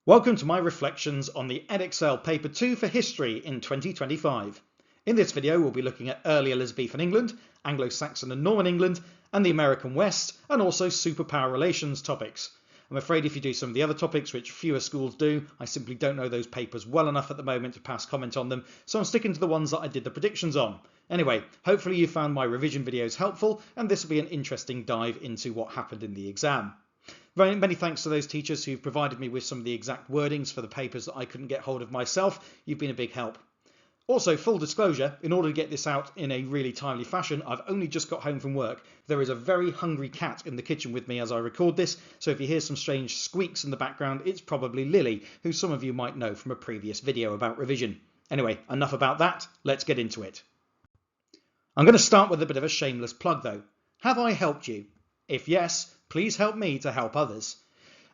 Welcome to my reflections on the Edexcel Paper 2 for History in 2025. In this video we'll be looking at early Elizabethan England, Anglo Saxon and Norman England, and the American West, and also superpower relations topics. I'm afraid if you do some of the other topics, which fewer schools do, I simply don't know those papers well enough at the moment to pass comment on them, so I'm sticking to the ones that I did the predictions on. Anyway, hopefully you found my revision videos helpful, and this will be an interesting dive into what happened in the exam. Many thanks to those teachers who've provided me with some of the exact wordings for the papers that I couldn't get hold of myself. You've been a big help. Also, full disclosure, in order to get this out in a really timely fashion, I've only just got home from work. There is a very hungry cat in the kitchen with me as I record this, so if you hear some strange squeaks in the background, it's probably Lily, who some of you might know from a previous video about revision. Anyway, enough about that, let's get into it. I'm going to start with a bit of a shameless plug though. Have I helped you? If yes, please help me to help others.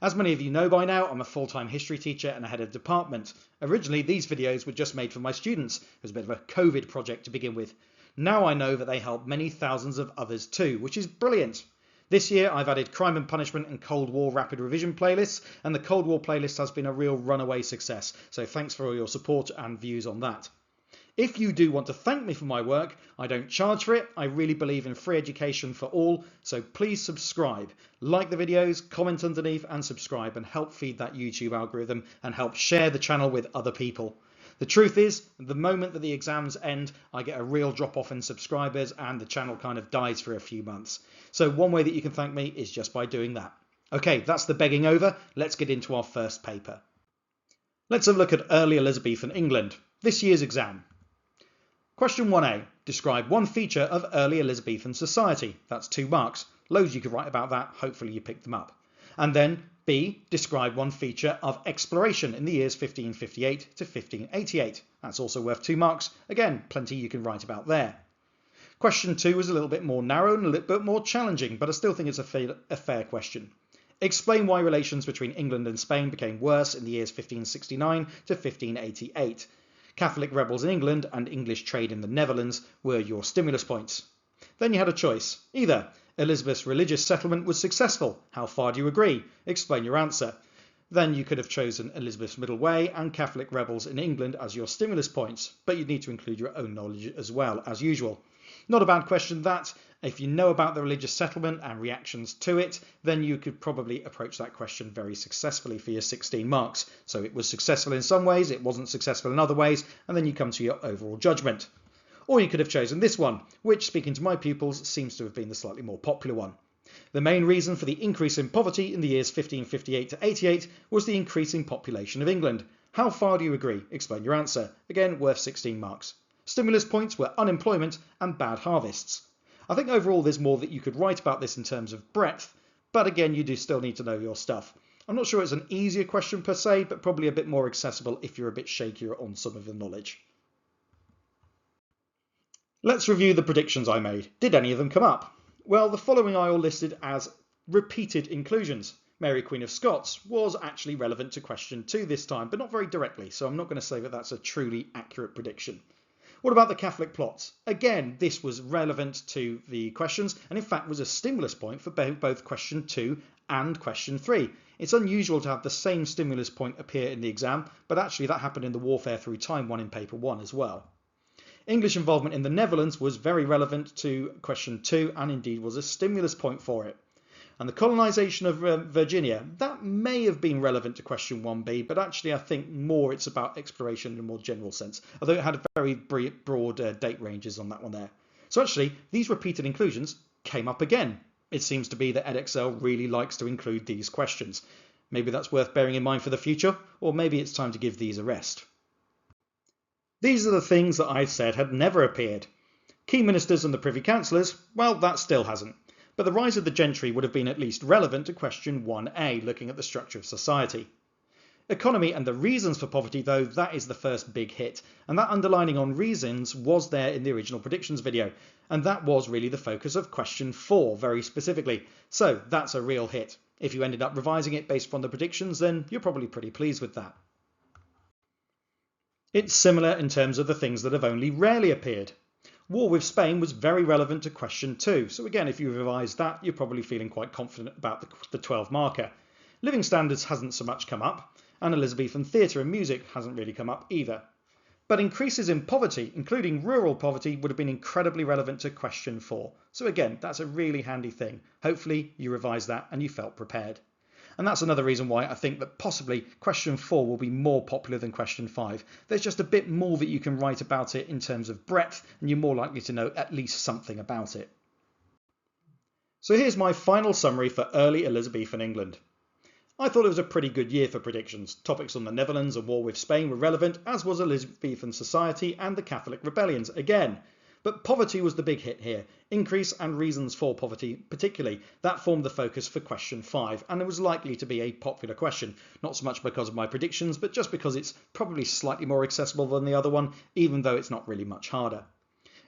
As many of you know by now, I'm a full-time history teacher and a head of department. Originally, these videos were just made for my students. It was a bit of a COVID project to begin with. Now I know that they help many thousands of others too, which is brilliant. This year, I've added Crime and Punishment and Cold War Rapid Revision playlists, and the Cold War playlist has been a real runaway success. So thanks for all your support and views on that. If you do want to thank me for my work, I don't charge for it. I really believe in free education for all, so please subscribe. Like the videos, comment underneath and subscribe and help feed that YouTube algorithm and help share the channel with other people. The truth is, the moment that the exams end, I get a real drop off in subscribers and the channel kind of dies for a few months. So one way that you can thank me is just by doing that. Okay, that's the begging over. Let's get into our first paper. Let's have a look at early Elizabethan England, this year's exam. Question 1A. Describe one feature of early Elizabethan society. That's 2 marks. Loads you could write about that. Hopefully you picked them up. And then B. Describe one feature of exploration in the years 1558 to 1588. That's also worth 2 marks. Again, plenty you can write about there. Question 2 is a little bit more narrow and a little bit more challenging, but I still think it's a fair question. Explain why relations between England and Spain became worse in the years 1569 to 1588. Catholic rebels in England and English trade in the Netherlands were your stimulus points. Then you had a choice. Either Elizabeth's religious settlement was successful. How far do you agree? Explain your answer. Then you could have chosen Elizabeth's middle way and Catholic rebels in England as your stimulus points, but you'd need to include your own knowledge as well, as usual. Not a bad question that. If you know about the religious settlement and reactions to it, then you could probably approach that question very successfully for your 16 marks. So it was successful in some ways, it wasn't successful in other ways, and then you come to your overall judgment. Or you could have chosen this one, which, speaking to my pupils, seems to have been the slightly more popular one. The main reason for the increase in poverty in the years 1558 to 88 was the increasing population of England. How far do you agree? Explain your answer. Again, worth 16 marks. Stimulus points were unemployment and bad harvests. I think overall there's more that you could write about this in terms of breadth, but again you do still need to know your stuff. I'm not sure it's an easier question per se, but probably a bit more accessible if you're a bit shakier on some of the knowledge. Let's review the predictions I made. Did any of them come up? Well, the following I all listed as repeated inclusions. Mary Queen of Scots was actually relevant to question 2 this time, but not very directly, so I'm not going to say that that's a truly accurate prediction. What about the Catholic plots? Again, this was relevant to the questions and in fact was a stimulus point for both question 2 and question 3. It's unusual to have the same stimulus point appear in the exam, but actually that happened in the Warfare Through Time one in paper 1 as well. English involvement in the Netherlands was very relevant to question 2 and indeed was a stimulus point for it. And the colonisation of Virginia, that may have been relevant to question 1B, but actually I think more it's about exploration in a more general sense, although it had very broad date ranges on that one there. So actually, these repeated inclusions came up again. It seems to be that Edexcel really likes to include these questions. Maybe that's worth bearing in mind for the future, or maybe it's time to give these a rest. These are the things that I said had never appeared. Key ministers and the Privy Councillors, well, that still hasn't. But the rise of the gentry would have been at least relevant to question 1A, looking at the structure of society. Economy and the reasons for poverty, though, that is the first big hit, and that underlining on reasons was there in the original predictions video, and that was really the focus of question 4 very specifically. So that's a real hit. If you ended up revising it based upon the predictions, then you're probably pretty pleased with that. It's similar in terms of the things that have only rarely appeared. War with Spain was very relevant to question 2, so again if you revise that you're probably feeling quite confident about the 12 marker. Living standards hasn't so much come up, and Elizabethan theatre and music hasn't really come up either. But increases in poverty, including rural poverty, would have been incredibly relevant to question 4. So again, that's a really handy thing. Hopefully you revised that and you felt prepared. And that's another reason why I think that possibly question 4 will be more popular than question 5. There's just a bit more that you can write about it in terms of breadth, and you're more likely to know at least something about it. So here's my final summary for early Elizabethan England. I thought it was a pretty good year for predictions. Topics on the Netherlands and war with Spain were relevant, as was Elizabethan society and the Catholic rebellions again. But poverty was the big hit here. Increase and reasons for poverty particularly. That formed the focus for question 5, and it was likely to be a popular question. Not so much because of my predictions, but just because it's probably slightly more accessible than the other one, even though it's not really much harder.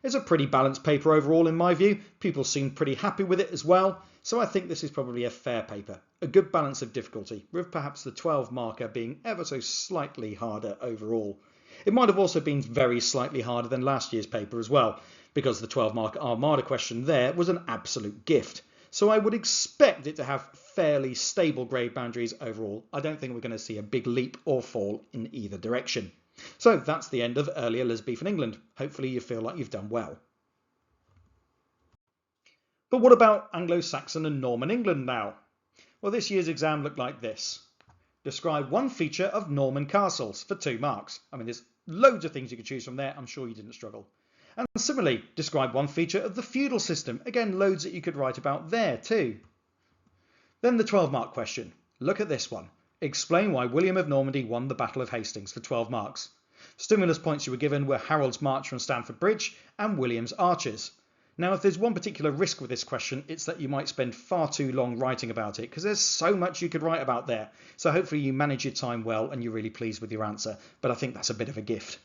It's a pretty balanced paper overall in my view. People seemed pretty happy with it as well, so I think this is probably a fair paper. A good balance of difficulty, with perhaps the 12 marker being ever so slightly harder overall. It might have also been very slightly harder than last year's paper as well, because the 12 marker Armada question there was an absolute gift. So I would expect it to have fairly stable grade boundaries overall. I don't think we're going to see a big leap or fall in either direction. So that's the end of early Elizabethan England. Hopefully you feel like you've done well. But what about Anglo-Saxon and Norman England now? Well, this year's exam looked like this. Describe one feature of Norman castles for 2 marks. I mean, there's loads of things you could choose from there. I'm sure you didn't struggle. And similarly, describe one feature of the feudal system. Again, loads that you could write about there too. Then the 12-mark question. Look at this one. Explain why William of Normandy won the Battle of Hastings for 12 marks. Stimulus points you were given were Harold's march from Stamford Bridge and William's archers. Now, if there's one particular risk with this question, it's that you might spend far too long writing about it, because there's so much you could write about there. So hopefully you manage your time well and you're really pleased with your answer, but I think that's a bit of a gift.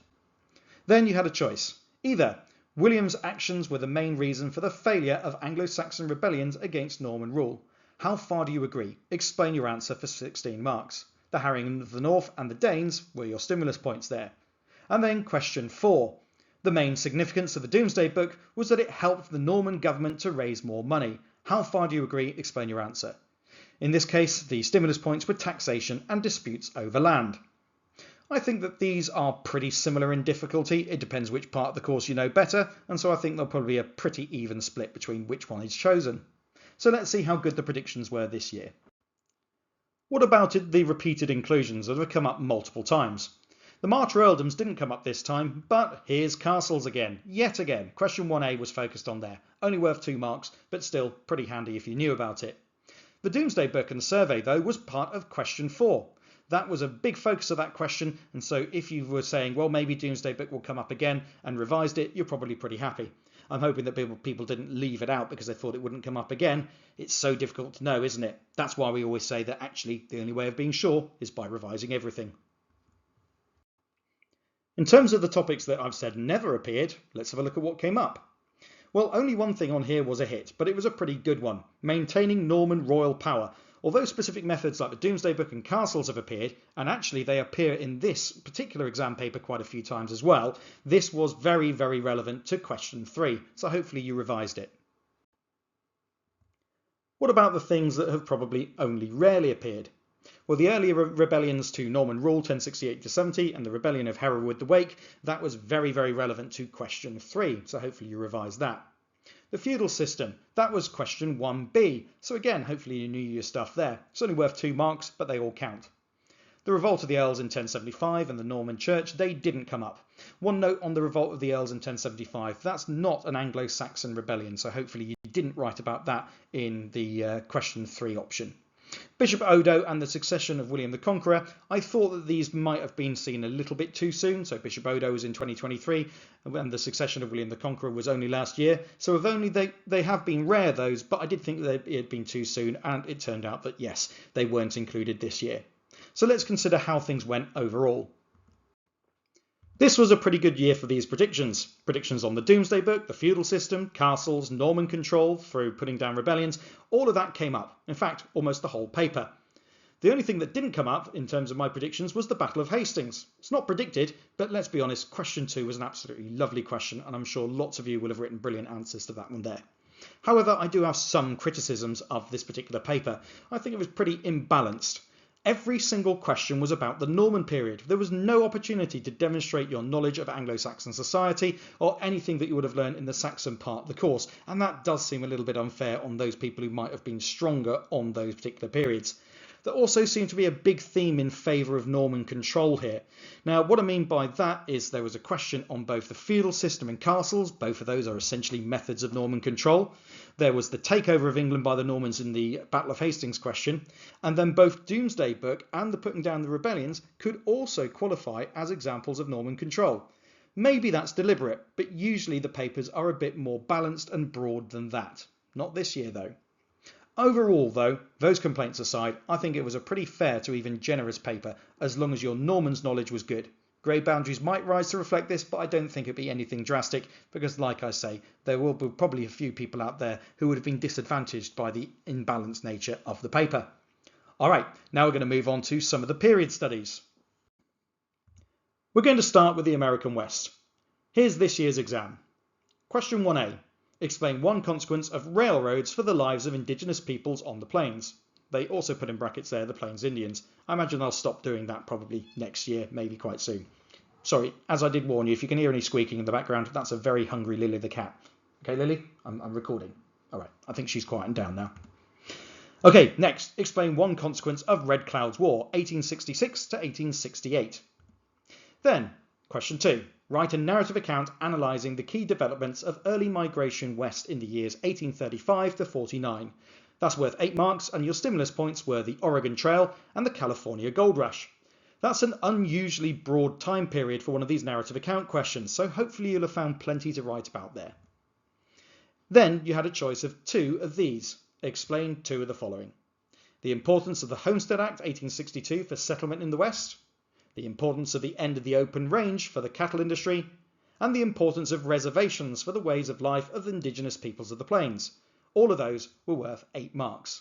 Then you had a choice. Either William's actions were the main reason for the failure of Anglo-Saxon rebellions against Norman rule. How far do you agree? Explain your answer for 16 marks. The harrying of the North and the Danes were your stimulus points there. And then question 4. The main significance of the Domesday Book was that it helped the Norman government to raise more money. How far do you agree? Explain your answer. In this case, the stimulus points were taxation and disputes over land. I think that these are pretty similar in difficulty. It depends which part of the course you know better, and so I think there'll probably be a pretty even split between which one is chosen. So let's see how good the predictions were this year. What about the repeated inclusions that have come up multiple times? The Marcher earldoms didn't come up this time, but here's castles again. Yet again, question 1A was focused on there. Only worth 2 marks, but still pretty handy if you knew about it. The Domesday Book and survey, though, was part of question 4. That was a big focus of that question, and so if you were saying, well, maybe Domesday Book will come up again and revised it, you're probably pretty happy. I'm hoping that people didn't leave it out because they thought it wouldn't come up again. It's so difficult to know, isn't it? That's why we always say that actually the only way of being sure is by revising everything. In terms of the topics that I've said never appeared, let's have a look at what came up. Well, only one thing on here was a hit, but it was a pretty good one. Maintaining Norman royal power. Although specific methods like the Domesday Book and castles have appeared, and actually they appear in this particular exam paper quite a few times as well, this was very, very relevant to question 3, so hopefully you revised it. What about the things that have probably only rarely appeared? Well, the earlier rebellions to Norman rule, 1068 to 70, and the rebellion of Hereward the Wake, that was very, very relevant to question 3, so hopefully you revised that. The feudal system, that was question 1B, so again, hopefully you knew your stuff there. It's only worth 2 marks, but they all count. The revolt of the Earls in 1075 and the Norman Church, they didn't come up. One note on the revolt of the Earls in 1075, that's not an Anglo-Saxon rebellion, so hopefully you didn't write about that in the question 3 option. Bishop Odo and the succession of William the Conqueror, I thought that these might have been seen a little bit too soon. So Bishop Odo was in 2023 and the succession of William the Conqueror was only last year. So if only they have been rare, those, but I did think that it had been too soon, and it turned out that yes, they weren't included this year. So let's consider how things went overall. This was a pretty good year for these predictions. Predictions on the Domesday Book, the feudal system, castles, Norman control through putting down rebellions, all of that came up. In fact, almost the whole paper. The only thing that didn't come up in terms of my predictions was the Battle of Hastings. It's not predicted, but let's be honest, question 2 was an absolutely lovely question, and I'm sure lots of you will have written brilliant answers to that one there. However, I do have some criticisms of this particular paper. I think it was pretty imbalanced. Every single question was about the Norman period. There was no opportunity to demonstrate your knowledge of Anglo-Saxon society or anything that you would have learned in the Saxon part of the course, and that does seem a little bit unfair on those people who might have been stronger on those particular periods. There also seemed to be a big theme in favour of Norman control here. Now, what I mean by that is there was a question on both the feudal system and castles. Both of those are essentially methods of Norman control. There was the takeover of England by the Normans in the Battle of Hastings question. And then both Domesday Book and the putting down the rebellions could also qualify as examples of Norman control. Maybe that's deliberate, but usually the papers are a bit more balanced and broad than that. Not this year, though. Overall, though, those complaints aside, I think it was a pretty fair to even generous paper, as long as your Normans knowledge was good. Grade boundaries might rise to reflect this, but I don't think it'd be anything drastic, because like I say, there will be probably a few people out there who would have been disadvantaged by the imbalanced nature of the paper. Alright, now we're going to move on to some of the period studies. We're going to start with the American West. Here's this year's exam. Question 1A. Explain one consequence of railroads for the lives of indigenous peoples on the plains. They also put in brackets there the Plains Indians. I imagine I'll stop doing that probably next year, maybe quite soon. Sorry, as I did warn you, if you can hear any squeaking in the background, that's a very hungry Lily the cat. Okay, Lily, I'm recording. All right, I think she's quieting down now. Okay, next, explain one consequence of Red Cloud's War, 1866 to 1868. Then, question 2. Write a narrative account analysing the key developments of early migration west in the years 1835 to 49. That's worth 8 marks, and your stimulus points were the Oregon Trail and the California Gold Rush. That's an unusually broad time period for one of these narrative account questions, so hopefully you'll have found plenty to write about there. Then you had a choice of 2 of these. Explain 2 of the following. The importance of the Homestead Act 1862 for settlement in the West, the importance of the end of the open range for the cattle industry, and the importance of reservations for the ways of life of the indigenous peoples of the plains. All of those were worth 8 marks.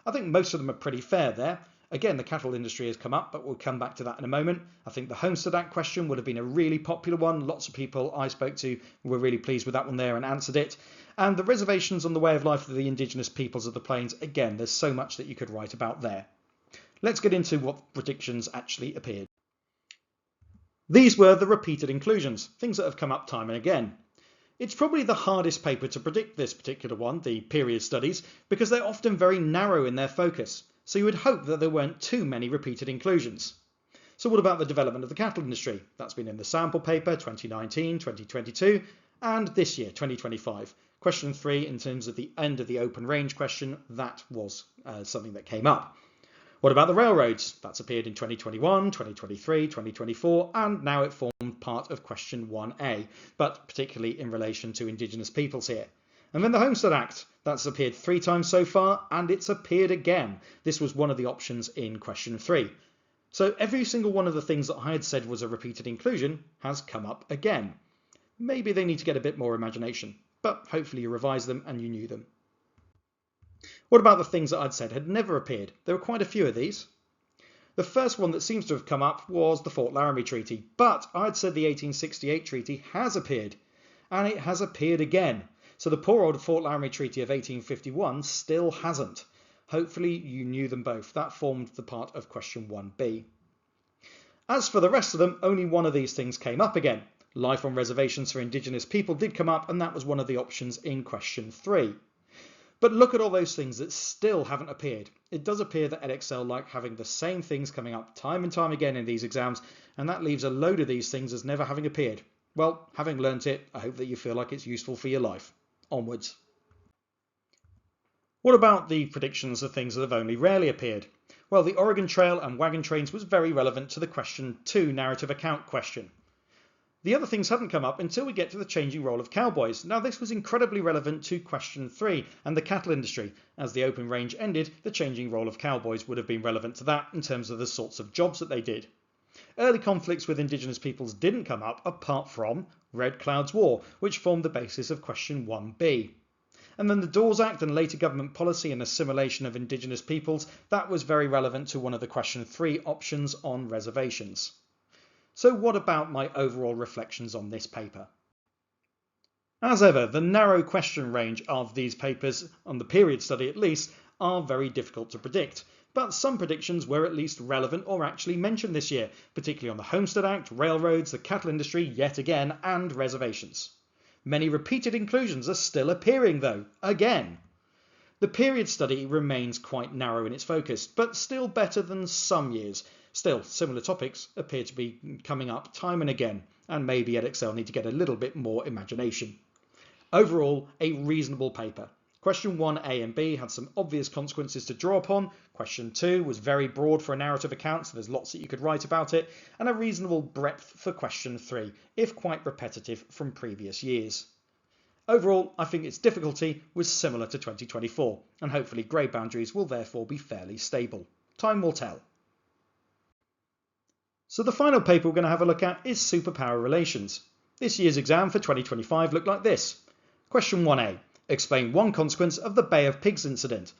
I think most of them are pretty fair there. Again, the cattle industry has come up, but we'll come back to that in a moment. I think the Homestead Act question would have been a really popular one. Lots of people I spoke to were really pleased with that one there and answered it. And the reservations on the way of life of the indigenous peoples of the plains, again, there's so much that you could write about there. Let's get into what predictions actually appeared. These were the repeated inclusions, things that have come up time and again. It's probably the hardest paper to predict, this particular one, the period studies, because they're often very narrow in their focus, so you would hope that there weren't too many repeated inclusions. So what about the development of the cattle industry? That's been in the sample paper 2019, 2022, and this year, 2025. Question 3, in terms of the end of the open range question, that was something that came up. What about the railroads? That's appeared in 2021, 2023, 2024, and now it formed part of question 1A, but particularly in relation to indigenous peoples here. And then the Homestead Act, that's appeared 3 times so far, and it's appeared again. This was one of the options in question 3. So every single one of the things that I had said was a repeated inclusion has come up again. Maybe they need to get a bit more imagination, but hopefully you revised them and you knew them. What about the things that I'd said had never appeared? There were quite a few of these. The first one that seems to have come up was the Fort Laramie Treaty, but I'd said the 1868 treaty has appeared, and it has appeared again. So the poor old Fort Laramie Treaty of 1851 still hasn't. Hopefully you knew them both. That formed the part of question 1B. As for the rest of them, only one of these things came up again. Life on reservations for indigenous people did come up, and that was one of the options in question 3. But look at all those things that still haven't appeared. It does appear that Edexcel like having the same things coming up time and time again in these exams, and that leaves a load of these things as never having appeared. Well, having learnt it, I hope that you feel like it's useful for your life. Onwards. What about the predictions of things that have only rarely appeared? Well, the Oregon Trail and wagon trains was very relevant to the question 2 narrative account question. The other things hadn't come up until we get to the changing role of cowboys. Now this was incredibly relevant to question 3 and the cattle industry. As the open range ended, the changing role of cowboys would have been relevant to that in terms of the sorts of jobs that they did. Early conflicts with indigenous peoples didn't come up apart from Red Cloud's War, which formed the basis of question 1B. And then the Dawes Act and later government policy and assimilation of indigenous peoples, that was very relevant to one of the question 3 options on reservations. So what about my overall reflections on this paper? As ever, the narrow question range of these papers, on the period study at least, are very difficult to predict. but some predictions were at least relevant or actually mentioned this year, particularly on the Homestead Act, railroads, the cattle industry yet again, and reservations. Many repeated inclusions are still appearing though, again. The period study remains quite narrow in its focus, but still better than some years. Still, similar topics appear to be coming up time and again, and maybe Edexcel need to get a little bit more imagination. Overall, a reasonable paper. Question 1A and B had some obvious consequences to draw upon. Question 2 was very broad for a narrative account, so there's lots that you could write about it, and a reasonable breadth for question 3, if quite repetitive from previous years. Overall, I think its difficulty was similar to 2024, and hopefully grade boundaries will therefore be fairly stable. Time will tell. So the final paper we're going to have a look at is superpower relations. This year's exam for 2025 looked like this. Question 1A. Explain one consequence of the Bay of Pigs incident.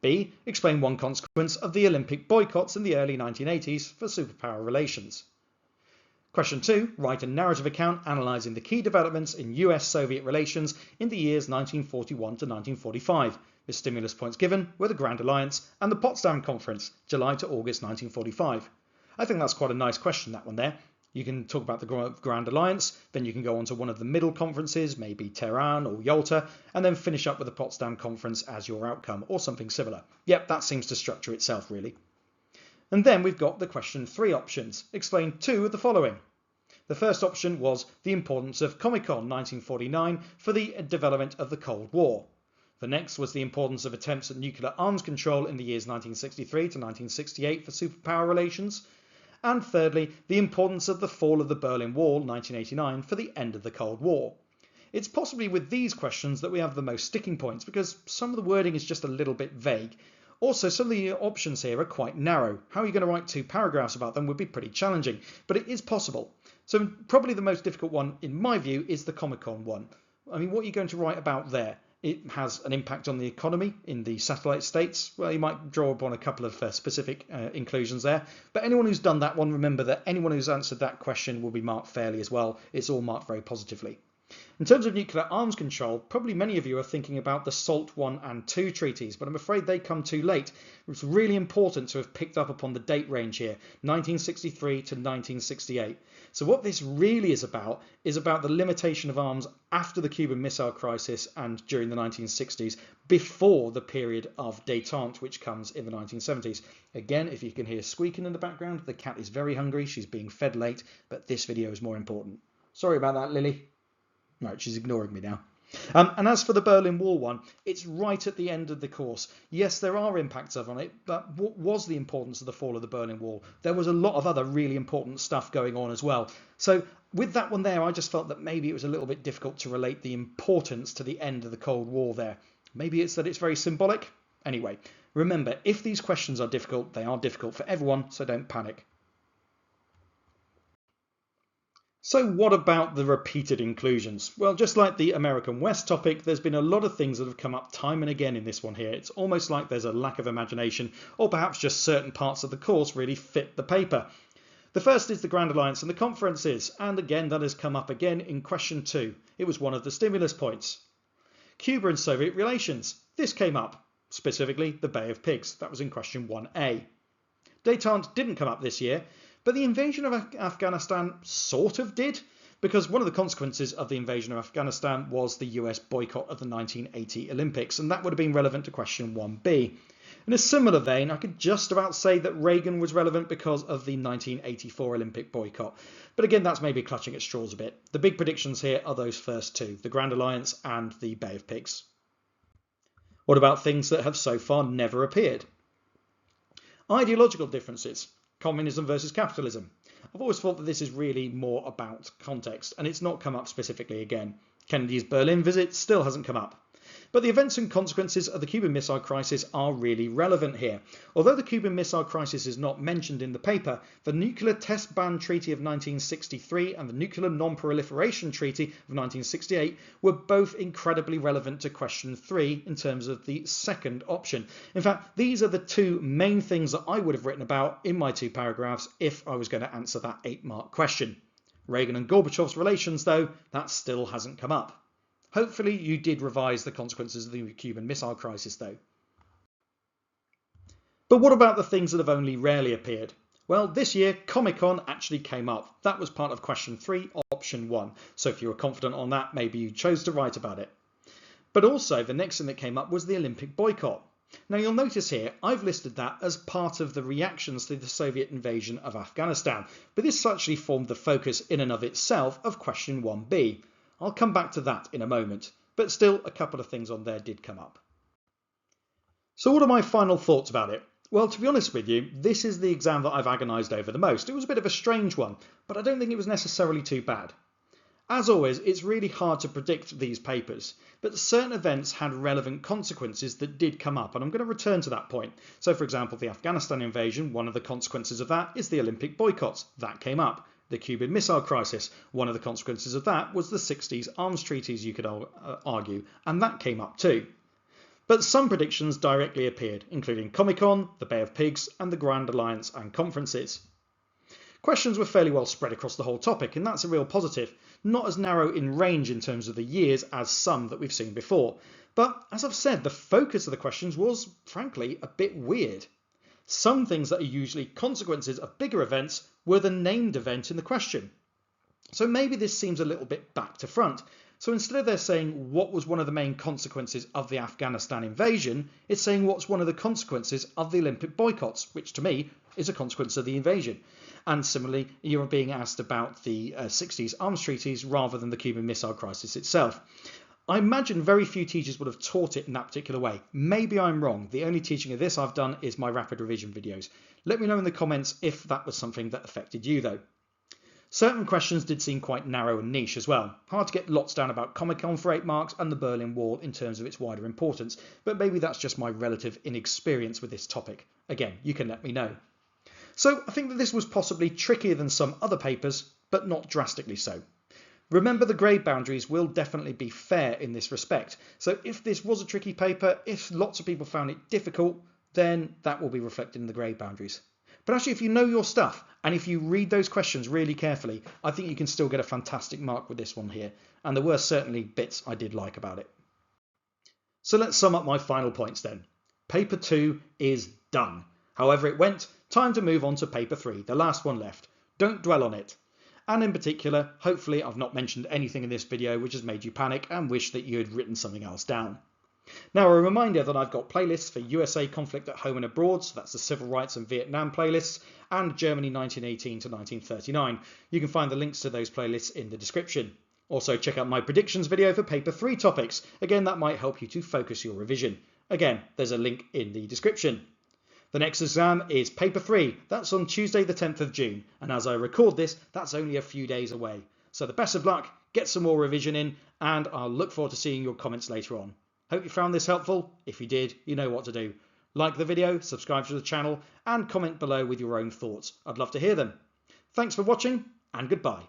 B. Explain one consequence of the Olympic boycotts in the early 1980s for superpower relations. Question 2. Write a narrative account analysing the key developments in US-Soviet relations in the years 1941 to 1945. The stimulus points given were the Grand Alliance and the Potsdam Conference, July to August 1945. I think that's quite a nice question, that one there. You can talk about the Grand Alliance, then you can go on to one of the middle conferences, maybe Tehran or Yalta, and then finish up with the Potsdam Conference as your outcome, or something similar. Yep, that seems to structure itself, really. And then we've got the question 3 options. Explain 2 of the following. The first option was the importance of Comecon 1949 for the development of the Cold War. The next was the importance of attempts at nuclear arms control in the years 1963 to 1968 for superpower relations. And thirdly, the importance of the fall of the Berlin Wall 1989 for the end of the Cold War. It's possibly with these questions that we have the most sticking points because some of the wording is just a little bit vague. Also, some of the options here are quite narrow. How are you going to write 2 paragraphs about them would be pretty challenging, but it is possible. So probably the most difficult one, in my view, is the Comecon one. I mean, what are you going to write about there? It has an impact on the economy in the satellite states. Well, you might draw upon a couple of specific inclusions there. But anyone who's done that one, remember that anyone who's answered that question will be marked fairly as well. It's all marked very positively. In terms of nuclear arms control, probably many of you are thinking about the SALT I and II treaties, but I'm afraid they come too late. It's really important to have picked up upon the date range here, 1963 to 1968. So what this really is about the limitation of arms after the Cuban Missile Crisis and during the 1960s, before the period of détente, which comes in the 1970s. Again, if you can hear squeaking in the background, the cat is very hungry. She's being fed late, but this video is more important. Sorry about that, Lily. Right, she's ignoring me now. And as for the Berlin Wall one, it's right at the end of the course. Yes, there are impacts on it, but what was the importance of the fall of the Berlin Wall? There was a lot of other really important stuff going on as well. So with that one there, I just felt that maybe it was a little bit difficult to relate the importance to the end of the Cold War there. Maybe it's that it's very symbolic. Anyway, remember, if these questions are difficult, they are difficult for everyone, so don't panic. So what about the repeated inclusions? Well, just like the American West topic, there's been a lot of things that have come up time and again in this one here. It's almost like there's a lack of imagination, or perhaps just certain parts of the course really fit the paper. The first is the Grand Alliance and the conferences, and again that has come up again in question 2. It was one of the stimulus points. Cuba and Soviet relations. This came up, specifically the Bay of Pigs. That was in question 1A. Détente didn't come up this year, but the invasion of Afghanistan sort of did, because one of the consequences of the invasion of Afghanistan was the US boycott of the 1980 Olympics, and that would have been relevant to question 1B. In a similar vein, I could just about say that Reagan was relevant because of the 1984 Olympic boycott. But again, that's maybe clutching at straws a bit. The big predictions here are those first 2, the Grand Alliance and the Bay of Pigs. What about things that have so far never appeared? Ideological differences. Communism versus capitalism. I've always thought that this is really more about context, and it's not come up specifically again. Kennedy's Berlin visit still hasn't come up. But the events and consequences of the Cuban Missile Crisis are really relevant here. Although the Cuban Missile Crisis is not mentioned in the paper, the Nuclear Test Ban Treaty of 1963 and the Nuclear Non-Proliferation Treaty of 1968 were both incredibly relevant to question 3 in terms of the second option. In fact, these are the 2 main things that I would have written about in my 2 paragraphs if I was going to answer that 8-mark question. Reagan and Gorbachev's relations, though, that still hasn't come up. Hopefully you did revise the consequences of the Cuban Missile Crisis, though. But what about the things that have only rarely appeared? Well, this year, Comic-Con actually came up. That was part of question 3, option 1. So if you were confident on that, maybe you chose to write about it. But also, the next thing that came up was the Olympic boycott. Now you'll notice here, I've listed that as part of the reactions to the Soviet invasion of Afghanistan, but this actually formed the focus in and of itself of question 1b. I'll come back to that in a moment, but still a couple of things on there did come up. So what are my final thoughts about it? Well, to be honest with you, this is the exam that I've agonised over the most. It was a bit of a strange one, but I don't think it was necessarily too bad. As always, it's really hard to predict these papers, but certain events had relevant consequences that did come up, and I'm going to return to that point. So for example, the Afghanistan invasion, one of the consequences of that is the Olympic boycotts. That came up. The Cuban Missile Crisis, one of the consequences of that was the 60s arms treaties, you could argue, and that came up too. But some predictions directly appeared, including Comic-Con, the Bay of Pigs, and the Grand Alliance and conferences. Questions were fairly well spread across the whole topic, and that's a real positive. Not as narrow in range in terms of the years as some that we've seen before. But as I've said, the focus of the questions was, frankly, a bit weird. Some things that are usually consequences of bigger events were the named event in the question. So maybe this seems a little bit back to front. So instead of there saying what was one of the main consequences of the Afghanistan invasion, it's saying what's one of the consequences of the Olympic boycotts, which to me is a consequence of the invasion. And similarly, you're being asked about the 60s arms treaties rather than the Cuban Missile Crisis itself. I imagine very few teachers would have taught it in that particular way. Maybe I'm wrong. The only teaching of this I've done is my rapid revision videos. Let me know in the comments if that was something that affected you though. Certain questions did seem quite narrow and niche as well. Hard to get lots down about Comic-Con for 8 marks and the Berlin Wall in terms of its wider importance, but maybe that's just my relative inexperience with this topic. Again, you can let me know. So I think that this was possibly trickier than some other papers, but not drastically so. Remember, the grade boundaries will definitely be fair in this respect. So if this was a tricky paper, if lots of people found it difficult, then that will be reflected in the grade boundaries. But actually, if you know your stuff and if you read those questions really carefully, I think you can still get a fantastic mark with this one here. And there were certainly bits I did like about it. So let's sum up my final points then. Paper 2 is done. However it went, time to move on to paper 3, the last one left. Don't dwell on it. And in particular, hopefully I've not mentioned anything in this video which has made you panic and wish that you had written something else down. Now, a reminder that I've got playlists for USA conflict at home and abroad, so that's the civil rights and Vietnam playlists, and Germany 1918 to 1939. You can find the links to those playlists in the description. Also, check out my predictions video for paper 3 topics. Again, that might help you to focus your revision. Again, there's a link in the description. The next exam is paper 3. That's on Tuesday the 10th of June, and as I record this, that's only a few days away. So the best of luck, get some more revision in, and I'll look forward to seeing your comments later on. Hope you found this helpful. If you did, you know what to do. Like the video, subscribe to the channel, and comment below with your own thoughts. I'd love to hear them. Thanks for watching, and goodbye.